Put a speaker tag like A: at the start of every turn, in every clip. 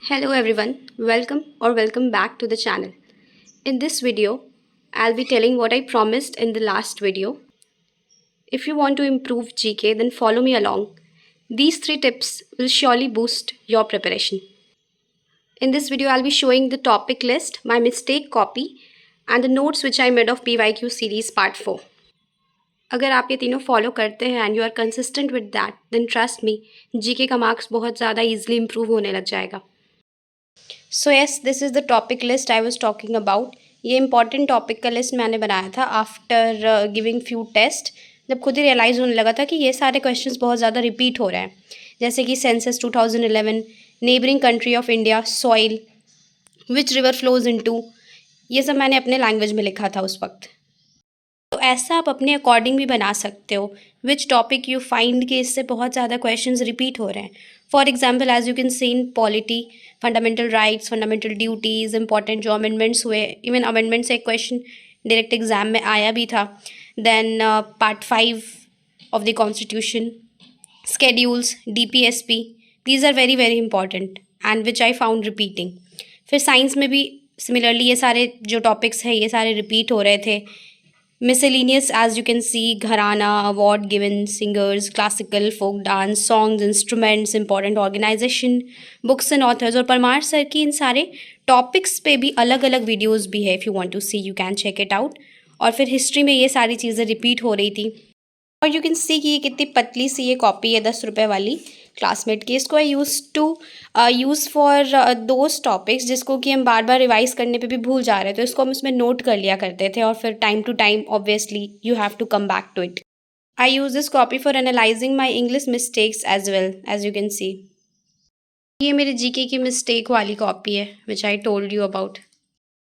A: Hello everyone, welcome back to the channel. In this video, I'll be telling what I promised in the last video. If you want to improve GK, then follow me along. These three tips will surely boost your preparation. In this video, I'll be showing the topic list, my mistake copy, and the notes which I made of PYQ series part 4. अगर आप ये तीनों follow करते हैं and you are consistent with that then trust me GK का marks बहुत ज़्यादा easily improve होने लग जाएगा. So yes this is the topic list I was talking about. ये इंपॉर्टेंट टॉपिक का लिस्ट मैंने बनाया था आफ्टर गिविंग फ्यू टेस्ट, जब खुद ही रियलाइज़ होने लगा था कि ये सारे क्वेश्चंस बहुत ज़्यादा रिपीट हो रहे हैं. जैसे कि census 2011, neighbouring country of India, soil, which river flows into, ये सब मैंने अपने लैंग्वेज में लिखा था उस वक्त. तो ऐसा आप अपने अकॉर्डिंग भी बना सकते हो. विच टॉपिक यू फाइंड कि इससे बहुत ज़्यादा क्वेश्चंस रिपीट हो रहे हैं. For example as you can see in polity, fundamental rights, fundamental duties, important जो अमेंडमेंट्स हुए, इवन अमेंडमेंट से एक क्वेश्चन डायरेक्ट एग्जाम में आया भी था. Then part 5 of the constitution, schedules, DPSP, these are very very important and which I found repeating. फिर science में भी सिमिलरली ये सारे जो टॉपिक्स हैं ये सारे रिपीट हो रहे थे. Miscellaneous as you can see, gharana, award given, singers, classical, folk dance, songs, instruments, important organisation, books and authors. और परमार सर की इन सारे टॉपिक्स पे भी अलग अलग वीडियोज़ भी है. If you want to see you can check it out. और फिर हिस्ट्री में ये सारी चीज़ें रिपीट हो रही थी. और यू कैन सी कि ये कितनी पतली सी ये कॉपी है 10 रुपये वाली क्लासमेट की. इसको आई यूज़ फॉर दोज टॉपिक्स जिसको कि हम बार बार रिवाइज करने पे भी भूल जा रहे थे. तो इसको हम इसमें नोट कर लिया करते थे और फिर time to time obviously you have to come back to it. I use this copy for analysing my English mistakes as well as you can see. ये मेरे जीके की मिस्टेक वाली कॉपी है which I told you about.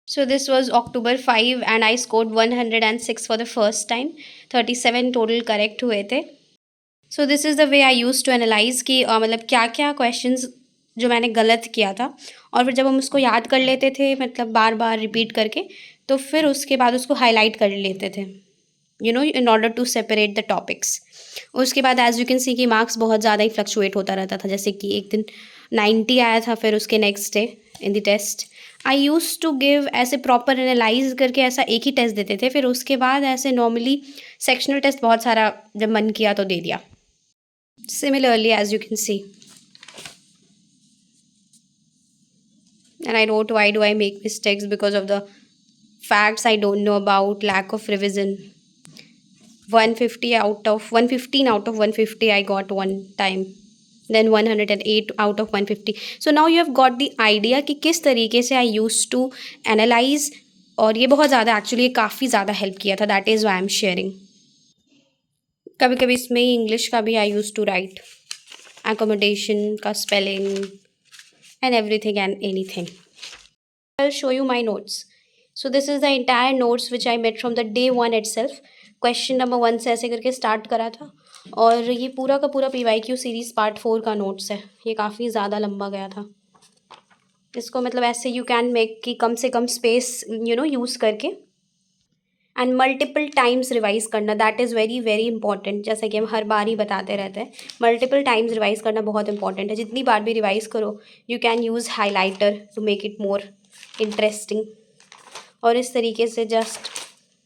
A: So this was October 5 and I scored 106 for the first time. 37 total correct हुए थे. So this is the way I used to analyze कि मतलब क्या क्या questions जो मैंने गलत किया था. और फिर जब हम उसको याद कर लेते थे मतलब बार बार रिपीट करके, तो फिर उसके बाद उसको हाईलाइट कर लेते थे in order to separate the topics. उसके बाद एज यू कैन सी कि मार्क्स बहुत ज़्यादा ही फ्लक्चुएट होता रहता था. जैसे कि एक दिन 90 आया था, फिर उसके next day in the test I use to give ऐसे प्रॉपर एनालाइज करके ऐसा एक ही टेस्ट देते थे. फिर उसके बाद ऐसे नॉर्मली सेक्शनल टेस्ट बहुत सारा जब मन किया तो दे दिया. Similarly as you can see and I wrote why do I make mistakes because of the facts I don't know about, lack of revision. 115 out of 150 I got one time, then 108 out of 150. So now you have got the idea कि किस तरीके से I used to analyze. और ये बहुत ज़्यादा actually काफ़ी ज़्यादा हेल्प किया था. That is why I am sharing. कभी कभी इसमें ही इंग्लिश का भी आई यूज़ टू राइट, एकोमोडेशन का spelling and everything and anything. I will show you my notes. So this is the entire notes which I made from the day 1 itself. Question number 1 से ऐसे करके start करा था. और ये पूरा का पूरा PYQ सीरीज़ पार्ट 4 का नोट्स है. ये काफ़ी ज़्यादा लंबा गया था. इसको मतलब ऐसे यू कैन मेक कि कम से कम स्पेस यूज़ करके एंड मल्टीपल टाइम्स रिवाइज़ करना. That is very very important. जैसा कि हम हर बार ही बताते रहते हैं, मल्टीपल टाइम्स रिवाइज़ करना बहुत इंपॉर्टेंट है. जितनी बार भी रिवाइज़ करो you can use highlighter to make it more interesting. और इस तरीके से just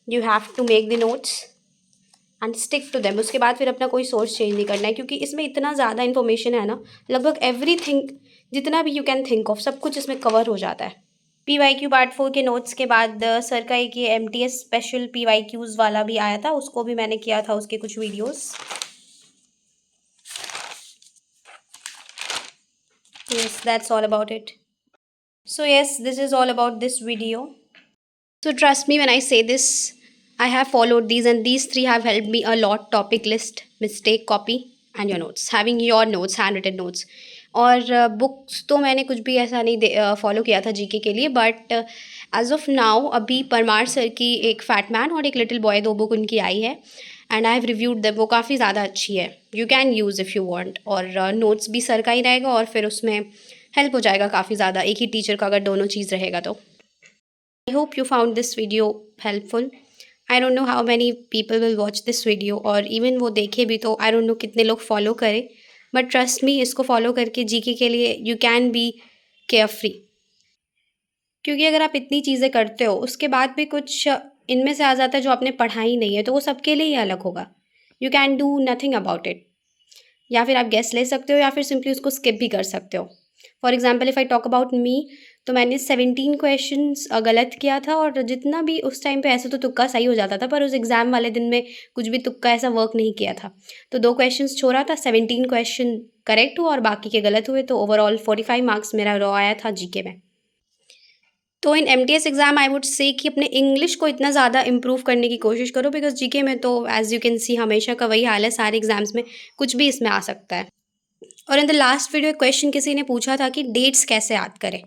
A: you have to make the notes and stick to them. उसके बाद फिर अपना कोई सोर्स चेंज नहीं करना है क्योंकि इसमें इतना ज़्यादा इन्फॉर्मेशन है ना, लगभग एवरीथिंग जितना भी यू कैन थिंक ऑफ सब कुछ इसमें कवर हो जाता है. PYQ पार्ट 4 के नोट्स के बाद सर का एक ये MTS स्पेशल PYQs वाला भी आया था, उसको भी मैंने किया था उसके कुछ videos. Yes, that's all about it. So yes, this is all about this video. So trust me when I say this, I have followed these and these three have helped me a lot. Topic list, mistake copy and your notes. Having your notes, handwritten notes. और books तो मैंने कुछ भी ऐसा नहीं follow किया था GK के लिए. बट एज ऑफ नाउ अभी परमार सर की एक फैट मैन और एक लिटिल बॉय 2 बुक उनकी आई है and I have reviewed them. वो काफ़ी ज़्यादा अच्छी है. You can use if you want. और नोट्स भी सर का ही रहेगा और फिर उसमें हेल्प हो जाएगा काफ़ी ज़्यादा एक ही टीचर का अगर दोनों चीज़ रहेगा तो. I hope you found this video helpful. I don't know how many people will watch this video और even वो देखे भी तो I don't know कितने लोग follow करें. But trust me, इसको follow करके GK के लिए you can be केयरफ्री। क्योंकि अगर आप इतनी चीज़ें करते हो उसके बाद भी कुछ इनमें से आ जाता है जो आपने पढ़ा ही नहीं है, तो वो सबके लिए ही अलग होगा। You can do nothing about it. या फिर आप गेस ले सकते हो या फिर सिंपली उसको स्किप भी कर सकते हो। For example if I talk about me, तो मैंने 17 क्वेश्चंस गलत किया था, और जितना भी उस टाइम पे ऐसे तो तुक्का सही हो जाता था, पर उस एग्ज़ाम वाले दिन में कुछ भी तुक्का ऐसा वर्क नहीं किया था। तो 2 क्वेश्चंस छोड़ा था, 17 क्वेश्चन करेक्ट हुआ और बाकी के गलत हुए, तो ओवरऑल 45 मार्क्स मेरा रॉ आया था जीके में। तो इन MTS exam I would say कि अपने इंग्लिश को इतना ज़्यादा इम्प्रूव करने की कोशिश करो, बिकॉज जीके में तो एज़ यू कैन सी हमेशा का वही हाल है, सारे एग्ज़ाम्स में कुछ भी इसमें आ सकता है। और इन द लास्ट वीडियो एक क्वेश्चन किसी ने पूछा था कि डेट्स कैसे याद करें।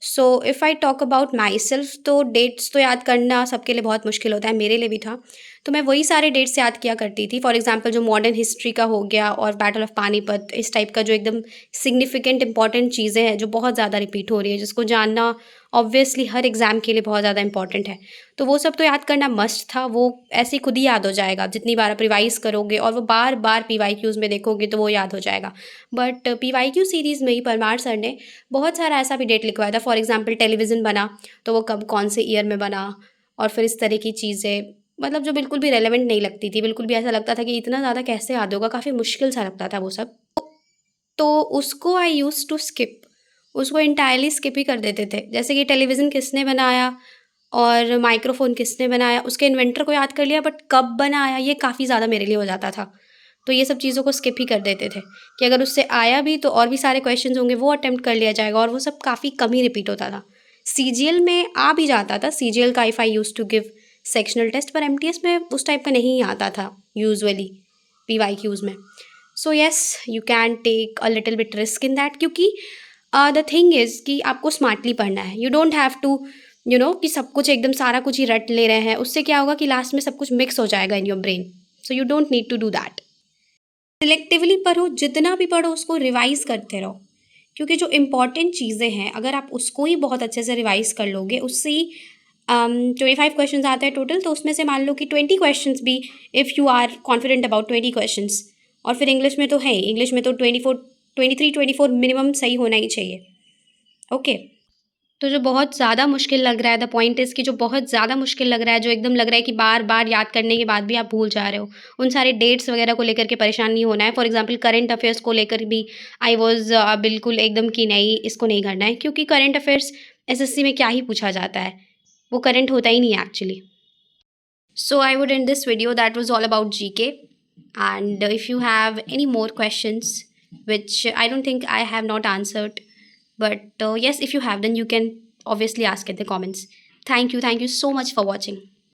A: So if I talk about my self, तो डेट्स तो याद करना सबके लिए बहुत मुश्किल होता है, मेरे लिए भी था। तो मैं वही सारे डेट्स याद किया करती थी। फॉर एग्जाम्पल जो मॉडर्न हिस्ट्री का हो गया और बैटल ऑफ पानीपत, इस टाइप का जो एकदम सिग्निफिकेंट इंपॉर्टेंट चीज़ें हैं जो बहुत ज़्यादा रिपीट हो रही है, जिसको जानना ऑब्वियसली हर एग्ज़ाम के लिए बहुत ज़्यादा इंपॉर्टेंट है, तो वो सब तो याद करना मस्ट था। वो ऐसे ही खुद ही याद हो जाएगा, जितनी बार आप रिवाइज़ करोगे और वो बार बार PYQs में देखोगे तो वो याद हो जाएगा। बट PYQ सीरीज़ में ही परमार सर ने बहुत सारा ऐसा भी डेट लिखवाया था। फॉर एग्जाम्पल टेलीविज़न बना तो वो कब कौन से ईयर में बना, और फिर इस तरह की चीज़ें, मतलब जो बिल्कुल भी रेलेवेंट नहीं लगती थी, बिल्कुल भी ऐसा लगता था कि इतना ज़्यादा कैसे याद होगा, काफ़ी मुश्किल सा लगता था वो सब। तो उसको आई यूज़ टू स्किप, उसको एंटायरली स्किप ही कर देते थे। जैसे कि टेलीविज़न किसने बनाया और माइक्रोफ़ोन किसने बनाया, उसके इन्वेंटर को याद कर लिया, बट कब बनाया ये काफ़ी ज़्यादा मेरे लिए हो जाता था। तो ये सब चीज़ों को स्किप ही कर देते थे कि अगर उससे आया भी तो और भी सारे क्वेश्चंस होंगे, वो अटेम्प्ट कर लिया जाएगा, और वो सब काफ़ी कम ही रिपीट होता था। सीजीएल में आ भी जाता था, सीजीएल का if I use to give sectional test, पर एमटीएस में उस टाइप का नहीं आता था यूजुअली PYQs में। So yes, you can take a little bit risk in that, क्योंकि द थिंग इज़ कि आपको स्मार्टली पढ़ना है। यू डोंट हैव टू कि सब कुछ एकदम सारा कुछ ही रट ले रहे हैं, उससे क्या होगा कि लास्ट में सब कुछ मिक्स हो जाएगा in your brain. So you don't need to do that. Selectively पढ़ो, जितना भी पढ़ो उसको रिवाइज़ करते रहो, क्योंकि जो इम्पॉर्टेंट चीज़ें हैं अगर आप उसको ही बहुत अच्छे से रिवाइज़ कर लोगे, उससे ही 25 क्वेश्चंस आते हैं टोटल, तो उसमें से मान लो कि 20 क्वेश्चंस भी if you are confident about 20 questions, और फिर इंग्लिश में तो है ही, इंग्लिश में तो 23-24 मिनिमम सही होना ही चाहिए। ओके। तो जो बहुत ज़्यादा मुश्किल लग रहा है, द पॉइंट इज़ कि जो बहुत ज़्यादा मुश्किल लग रहा है, जो एकदम लग रहा है कि बार बार याद करने के बाद भी आप भूल जा रहे हो, उन सारे डेट्स वगैरह को लेकर के परेशान नहीं होना है। फॉर एग्जांपल करंट अफेयर्स को लेकर भी आई वाज बिल्कुल एकदम कि नहीं, इसको नहीं करना है, क्योंकि करंट अफेयर्स एसएससी में क्या ही पूछा जाता है, वो करंट होता ही नहीं है actually. So I would end this video. That was all about GK. And if you have any more questions, which I don't think I have not answered, but yes, if you have, then you can obviously ask in the comments. Thank you so much for watching.